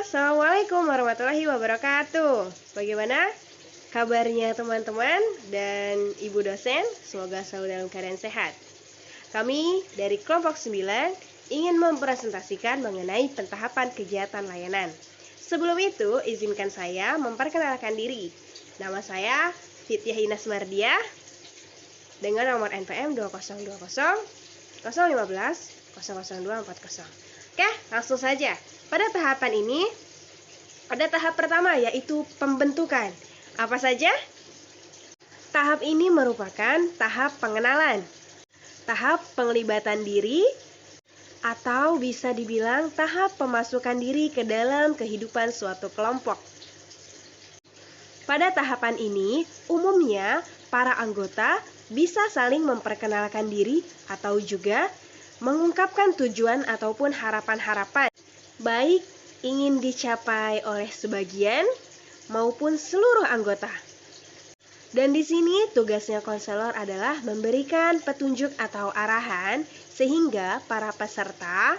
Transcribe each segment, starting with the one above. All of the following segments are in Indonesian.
Assalamualaikum warahmatullahi wabarakatuh. Bagaimana kabarnya teman-teman dan ibu dosen? Semoga selalu dalam keadaan sehat. Kami dari kelompok 9 ingin mempresentasikan mengenai pentahapan kegiatan layanan. Sebelum itu, izinkan saya memperkenalkan diri. Nama saya Fityah Inas Mardiah dengan nomor NPM 2020 015 00240. Oke, langsung saja. Pada tahapan ini, ada tahap pertama yaitu pembentukan. Apa saja? Tahap ini merupakan tahap pengenalan, tahap penglibatan diri, atau bisa dibilang tahap pemasukan diri ke dalam kehidupan suatu kelompok. Pada tahapan ini, umumnya para anggota bisa saling memperkenalkan diri atau juga mengungkapkan tujuan ataupun harapan-harapan, baik ingin dicapai oleh sebagian maupun seluruh anggota. Dan di sini tugasnya konselor adalah memberikan petunjuk atau arahan sehingga para peserta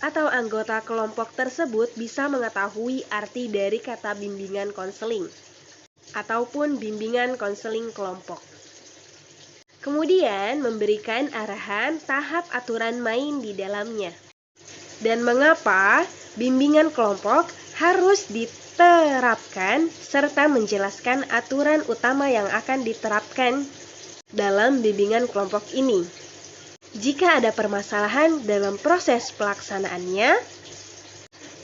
atau anggota kelompok tersebut bisa mengetahui arti dari kata bimbingan konseling ataupun bimbingan konseling kelompok. Kemudian memberikan arahan tahap aturan main di dalamnya. Dan mengapa bimbingan kelompok harus diterapkan serta menjelaskan aturan utama yang akan diterapkan dalam bimbingan kelompok ini. Jika ada permasalahan dalam proses pelaksanaannya,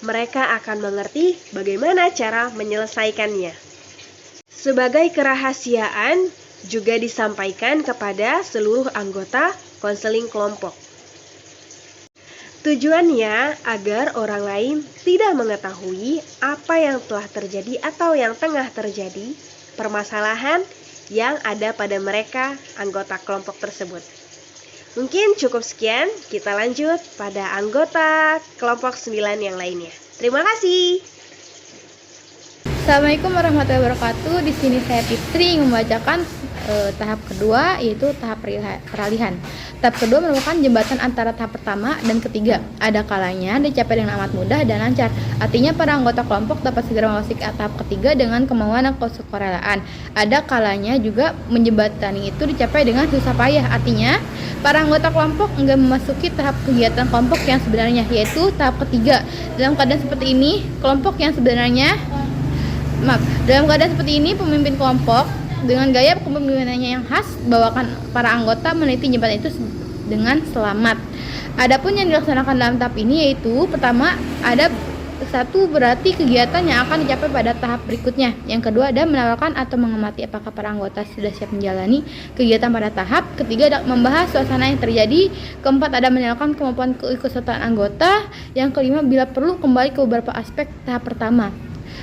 mereka akan mengerti bagaimana cara menyelesaikannya. Sebagai kerahasiaan juga disampaikan kepada seluruh anggota konseling kelompok. Tujuannya agar orang lain tidak mengetahui apa yang telah terjadi atau yang tengah terjadi, permasalahan yang ada pada mereka anggota kelompok tersebut. Mungkin cukup sekian, kita lanjut pada anggota kelompok 9 yang lainnya. Terima kasih. Assalamualaikum warahmatullahi wabarakatuh. Di sini saya Fitri ingin membacakan tahap kedua, yaitu tahap peralihan. Tahap kedua merupakan jembatan antara tahap pertama dan ketiga. Ada kalanya dicapai dengan amat mudah dan lancar. Artinya para anggota kelompok dapat segera memasuki tahap ketiga dengan kemauan dan kesukarelaan. Ada kalanya juga menjembatani itu dicapai dengan susah payah. Artinya para anggota kelompok enggak memasuki tahap kegiatan kelompok yang sebenarnya, yaitu tahap ketiga. Dalam keadaan seperti ini, dalam keadaan seperti ini, pemimpin kelompok dengan gaya kepemimpinannya yang khas bawakan para anggota meneliti jembatan itu dengan selamat. Adapun yang dilaksanakan dalam tahap ini yaitu pertama, ada satu berarti kegiatan yang akan dicapai pada tahap berikutnya. Yang kedua ada menawarkan atau mengamati apakah para anggota sudah siap menjalani kegiatan pada tahap. Ketiga ada membahas suasana yang terjadi. Keempat ada menyalurkan kemampuan keikutsertaan anggota. Yang kelima bila perlu kembali ke beberapa aspek tahap pertama.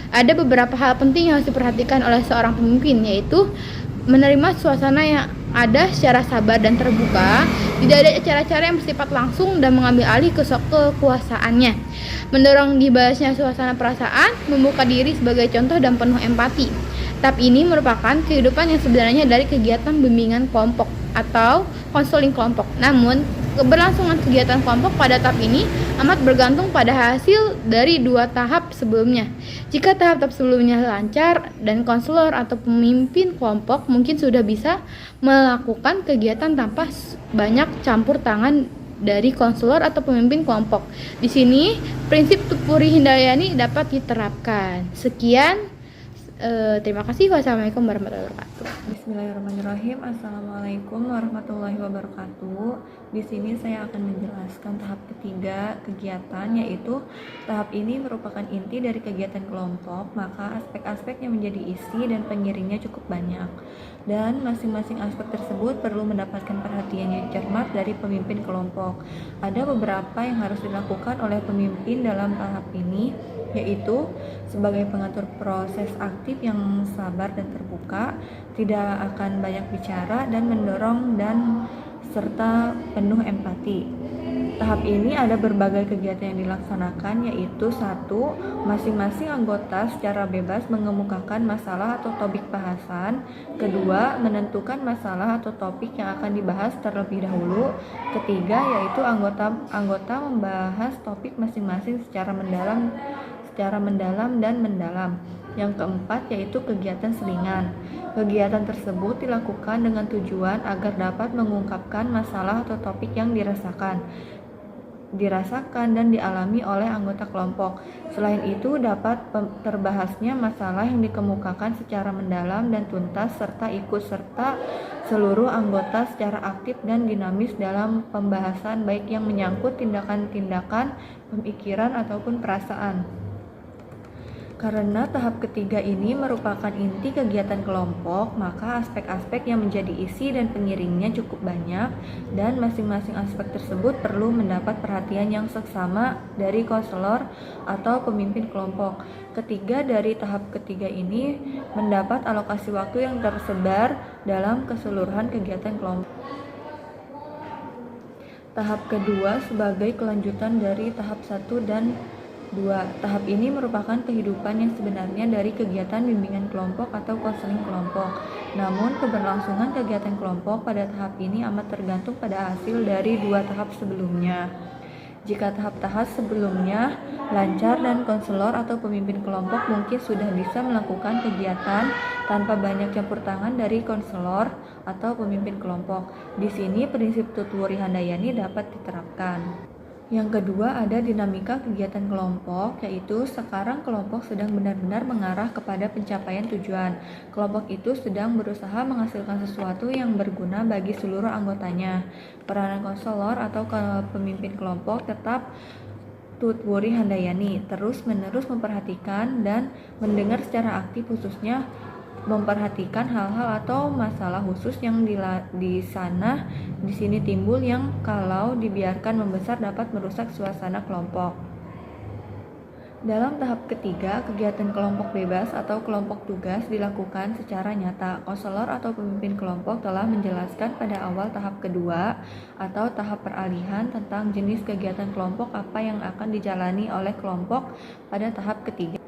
Ada beberapa hal penting yang harus diperhatikan oleh seorang pemimpin, yaitu menerima suasana yang ada secara sabar dan terbuka, tidak ada cara-cara yang bersifat langsung dan mengambil alih kekuasaannya, mendorong dibahasnya suasana perasaan, membuka diri sebagai contoh dan penuh empati. Tahap ini merupakan kehidupan yang sebenarnya dari kegiatan bimbingan kelompok atau konseling kelompok. Namun, keberlangsungan kegiatan kelompok pada tahap ini amat bergantung pada hasil dari dua tahap sebelumnya. Jika tahap sebelumnya lancar dan konselor atau pemimpin kelompok mungkin sudah bisa melakukan kegiatan tanpa banyak campur tangan dari konselor atau pemimpin kelompok. Di sini prinsip Tupuri Hindayani dapat diterapkan. Sekian. Terima kasih. Wassalamualaikum warahmatullahi wabarakatuh. Bismillahirrahmanirrahim. Assalamualaikum warahmatullahi wabarakatuh. Di sini saya akan menjelaskan tahap ketiga kegiatan, yaitu tahap ini merupakan inti dari kegiatan kelompok, maka aspek-aspek yang menjadi isi dan pengiringnya cukup banyak. Dan masing-masing aspek tersebut perlu mendapatkan perhatian yang cermat dari pemimpin kelompok. Ada beberapa yang harus dilakukan oleh pemimpin dalam tahap ini, yaitu sebagai pengatur proses aktif yang sabar dan terbuka, tidak akan banyak bicara dan mendorong dan serta penuh empati. Tahap ini ada berbagai kegiatan yang dilaksanakan, yaitu 1. Masing-masing anggota secara bebas mengemukakan masalah atau topik bahasan. 2. Menentukan masalah atau topik yang akan dibahas terlebih dahulu. 3. Yaitu anggota membahas topik masing-masing secara mendalam secara mendalam dan mendalam. Yang keempat yaitu kegiatan selingan. Kegiatan tersebut dilakukan dengan tujuan agar dapat mengungkapkan masalah atau topik yang dirasakan dan dialami oleh anggota kelompok. Selain itu, dapat terbahasnya masalah yang dikemukakan secara mendalam dan tuntas serta ikut serta seluruh anggota secara aktif dan dinamis dalam pembahasan baik yang menyangkut tindakan-tindakan, pemikiran ataupun perasaan. Karena tahap ketiga ini merupakan inti kegiatan kelompok, maka aspek-aspek yang menjadi isi dan pengiringnya cukup banyak dan masing-masing aspek tersebut perlu mendapat perhatian yang seksama dari konselor atau pemimpin kelompok. Ketiga dari tahap ketiga ini mendapat alokasi waktu yang tersebar dalam keseluruhan kegiatan kelompok. Tahap kedua sebagai kelanjutan dari tahap 1 dan 2. Tahap ini merupakan kehidupan yang sebenarnya dari kegiatan bimbingan kelompok atau konseling kelompok. Namun, keberlangsungan kegiatan kelompok pada tahap ini amat tergantung pada hasil dari 2 tahap sebelumnya. Jika tahap-tahap sebelumnya lancar dan konselor atau pemimpin kelompok mungkin sudah bisa melakukan kegiatan tanpa banyak campur tangan dari konselor atau pemimpin kelompok. Di sini prinsip Tutwuri Handayani dapat diterapkan. Yang kedua ada dinamika kegiatan kelompok, yaitu sekarang kelompok sedang benar-benar mengarah kepada pencapaian tujuan. Kelompok itu sedang berusaha menghasilkan sesuatu yang berguna bagi seluruh anggotanya. Peranan konselor atau pemimpin kelompok tetap Tutwuri Handayani, terus-menerus memperhatikan dan mendengar secara aktif, khususnya memperhatikan hal-hal atau masalah khusus yang di sini timbul yang kalau dibiarkan membesar dapat merusak suasana kelompok. Dalam tahap ketiga, kegiatan kelompok bebas atau kelompok tugas dilakukan secara nyata. Konselor atau pemimpin kelompok telah menjelaskan pada awal tahap kedua atau tahap peralihan tentang jenis kegiatan kelompok apa yang akan dijalani oleh kelompok pada tahap ketiga.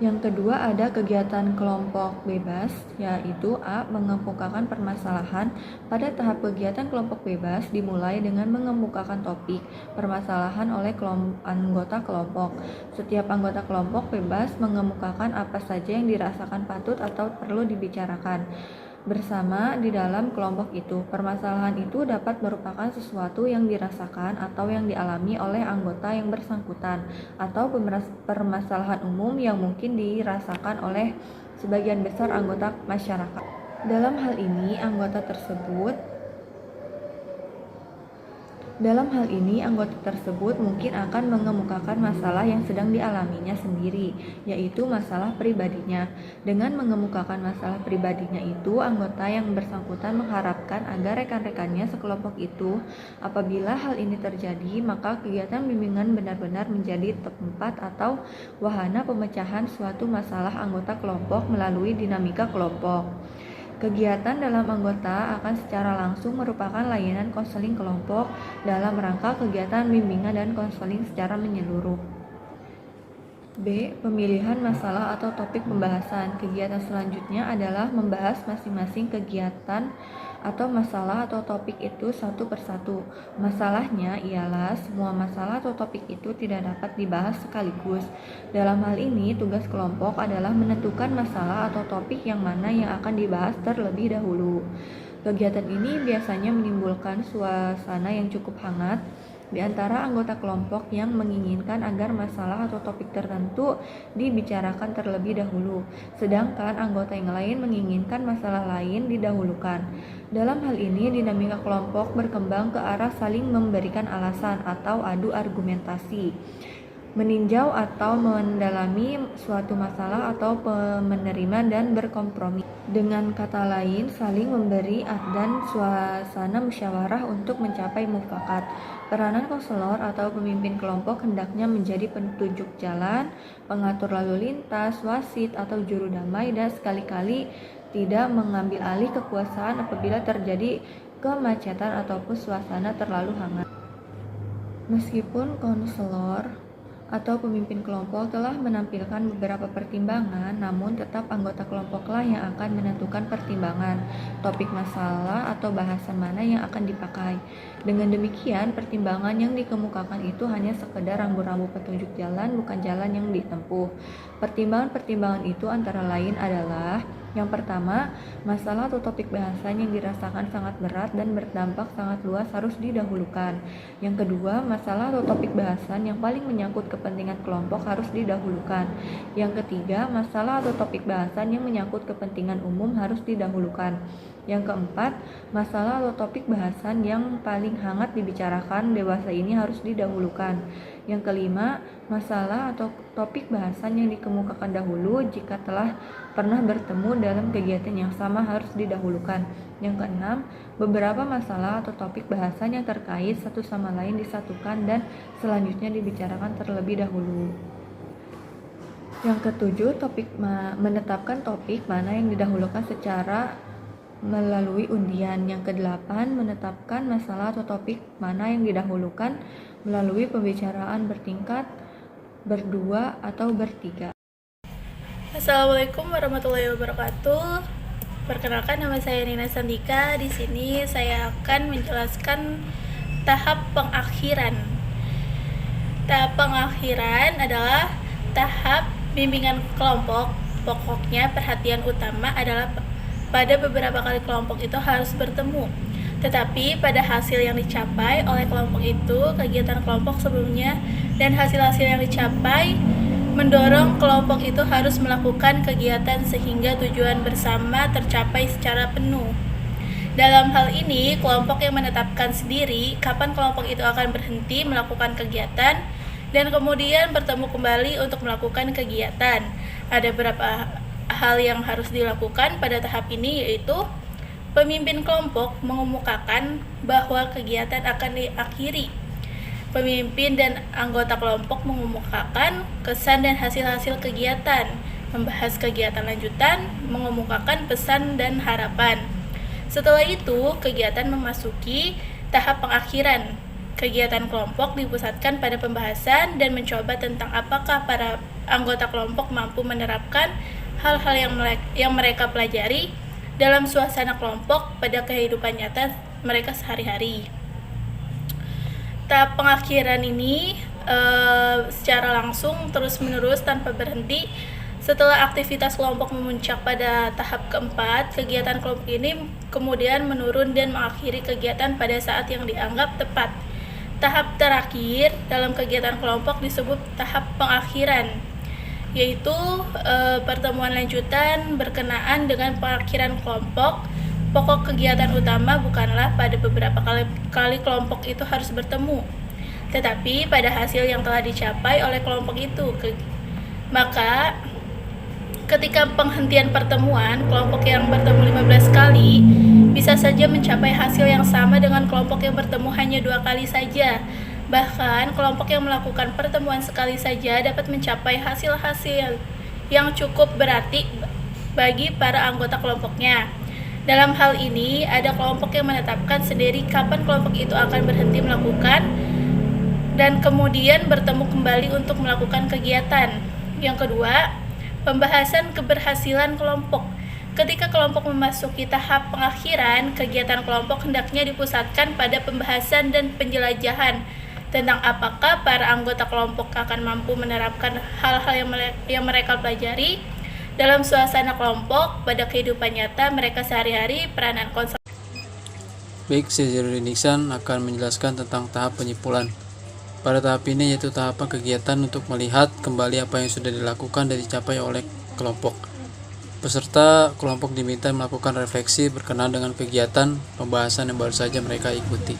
Yang kedua ada kegiatan kelompok bebas, yaitu A. Mengemukakan permasalahan. Pada tahap kegiatan kelompok bebas dimulai dengan mengemukakan topik permasalahan oleh anggota kelompok. Setiap anggota kelompok bebas mengemukakan apa saja yang dirasakan patut atau perlu dibicarakan bersama di dalam kelompok itu. Permasalahan itu dapat merupakan sesuatu yang dirasakan atau yang dialami oleh anggota yang bersangkutan, atau permasalahan umum yang mungkin dirasakan oleh sebagian besar anggota masyarakat. Dalam hal ini, anggota tersebut mungkin akan mengemukakan masalah yang sedang dialaminya sendiri, yaitu masalah pribadinya. Dengan mengemukakan masalah pribadinya itu, anggota yang bersangkutan mengharapkan agar rekan-rekannya sekelompok itu, apabila hal ini terjadi, maka kegiatan bimbingan benar-benar menjadi tempat atau wahana pemecahan suatu masalah anggota kelompok melalui dinamika kelompok. Kegiatan dalam anggota akan secara langsung merupakan layanan konseling kelompok dalam rangka kegiatan bimbingan dan konseling secara menyeluruh. B. Pemilihan masalah atau topik pembahasan. Kegiatan selanjutnya adalah membahas masing-masing kegiatan atau masalah atau topik itu satu persatu. Masalahnya ialah semua masalah atau topik itu tidak dapat dibahas sekaligus. Dalam hal ini, tugas kelompok adalah menentukan masalah atau topik yang mana yang akan dibahas terlebih dahulu. Kegiatan ini biasanya menimbulkan suasana yang cukup hangat di antara anggota kelompok yang menginginkan agar masalah atau topik tertentu dibicarakan terlebih dahulu, sedangkan anggota yang lain menginginkan masalah lain didahulukan. Dalam hal ini, dinamika kelompok berkembang ke arah saling memberikan alasan atau adu argumentasi, meninjau atau mendalami suatu masalah atau menerima dan berkompromi. Dengan kata lain, saling memberi dan suasana musyawarah untuk mencapai mufakat. Peranan konselor atau pemimpin kelompok hendaknya menjadi petunjuk jalan, pengatur lalu lintas, wasit atau juru damai, dan sekali-kali tidak mengambil alih kekuasaan apabila terjadi kemacetan ataupun suasana terlalu hangat. Meskipun konselor atau pemimpin kelompok telah menampilkan beberapa pertimbangan, namun tetap anggota kelompoklah yang akan menentukan pertimbangan, topik masalah atau bahasan mana yang akan dipakai. Dengan demikian, pertimbangan yang dikemukakan itu hanya sekedar rambu-rambu petunjuk jalan, bukan jalan yang ditempuh. Pertimbangan-pertimbangan itu antara lain adalah: yang pertama, masalah atau topik bahasan yang dirasakan sangat berat dan berdampak sangat luas harus didahulukan. Yang kedua, masalah atau topik bahasan yang paling menyangkut kepentingan kelompok harus didahulukan. Yang ketiga, masalah atau topik bahasan yang menyangkut kepentingan umum harus didahulukan. Yang keempat, masalah atau topik bahasan yang paling hangat dibicarakan dewasa ini harus didahulukan. Yang kelima, masalah atau topik bahasan yang dikemukakan dahulu jika telah pernah bertemu dalam kegiatan yang sama harus didahulukan. Yang keenam, beberapa masalah atau topik bahasan yang terkait satu sama lain disatukan dan selanjutnya dibicarakan terlebih dahulu. Yang ketujuh, menetapkan topik mana yang didahulukan secara melalui undian. Yang kedelapan, menetapkan masalah atau topik mana yang didahulukan melalui pembicaraan bertingkat, berdua, atau bertiga. Assalamualaikum warahmatullahi wabarakatuh. Perkenalkan, nama saya Nina Sandika. Di sini saya akan menjelaskan tahap pengakhiran. Tahap pengakhiran adalah tahap bimbingan kelompok. Pokoknya perhatian utama adalah pada beberapa kali kelompok itu harus bertemu. Tetapi pada hasil yang dicapai oleh kelompok itu, kegiatan kelompok sebelumnya dan hasil-hasil yang dicapai mendorong kelompok itu harus melakukan kegiatan sehingga tujuan bersama tercapai secara penuh. Dalam hal ini, kelompok yang menetapkan sendiri kapan kelompok itu akan berhenti melakukan kegiatan dan kemudian bertemu kembali untuk melakukan kegiatan. Ada beberapa hal yang harus dilakukan pada tahap ini, yaitu pemimpin kelompok mengemukakan bahwa kegiatan akan diakhiri. Pemimpin dan anggota kelompok mengemukakan kesan dan hasil-hasil kegiatan, membahas kegiatan lanjutan, mengemukakan pesan dan harapan. Setelah itu, kegiatan memasuki tahap pengakhiran. Kegiatan kelompok dipusatkan pada pembahasan dan mencoba tentang apakah para anggota kelompok mampu menerapkan hal-hal yang mereka pelajari dalam suasana kelompok pada kehidupan nyata mereka sehari-hari. Tahap pengakhiran ini secara langsung terus-menerus tanpa berhenti. Setelah aktivitas kelompok memuncak pada tahap keempat, kegiatan kelompok ini kemudian menurun dan mengakhiri kegiatan pada saat yang dianggap tepat. Tahap terakhir dalam kegiatan kelompok disebut tahap pengakhiran, yaitu pertemuan lanjutan berkenaan dengan pengakhiran kelompok. Pokok kegiatan utama bukanlah pada beberapa kali kelompok itu harus bertemu, tetapi pada hasil yang telah dicapai oleh kelompok itu. Maka ketika penghentian pertemuan, kelompok yang bertemu 15 kali bisa saja mencapai hasil yang sama dengan kelompok yang bertemu hanya 2 kali saja. Bahkan kelompok yang melakukan pertemuan sekali saja dapat mencapai hasil-hasil yang cukup berarti bagi para anggota kelompoknya. Dalam hal ini, ada kelompok yang menetapkan sendiri kapan kelompok itu akan berhenti melakukan dan kemudian bertemu kembali untuk melakukan kegiatan. Yang kedua, pembahasan keberhasilan kelompok. Ketika kelompok memasuki tahap pengakhiran, kegiatan kelompok hendaknya dipusatkan pada pembahasan dan penjelajahan tentang apakah para anggota kelompok akan mampu menerapkan hal-hal yang mereka pelajari dalam suasana kelompok pada kehidupan nyata mereka sehari-hari. Peranan konselor. Baik, saya Zainuddin Iksan akan menjelaskan tentang tahap penyimpulan. Pada tahap ini yaitu tahapan kegiatan untuk melihat kembali apa yang sudah dilakukan dan dicapai oleh kelompok. Peserta kelompok diminta melakukan refleksi berkenaan dengan kegiatan pembahasan yang baru saja mereka ikuti.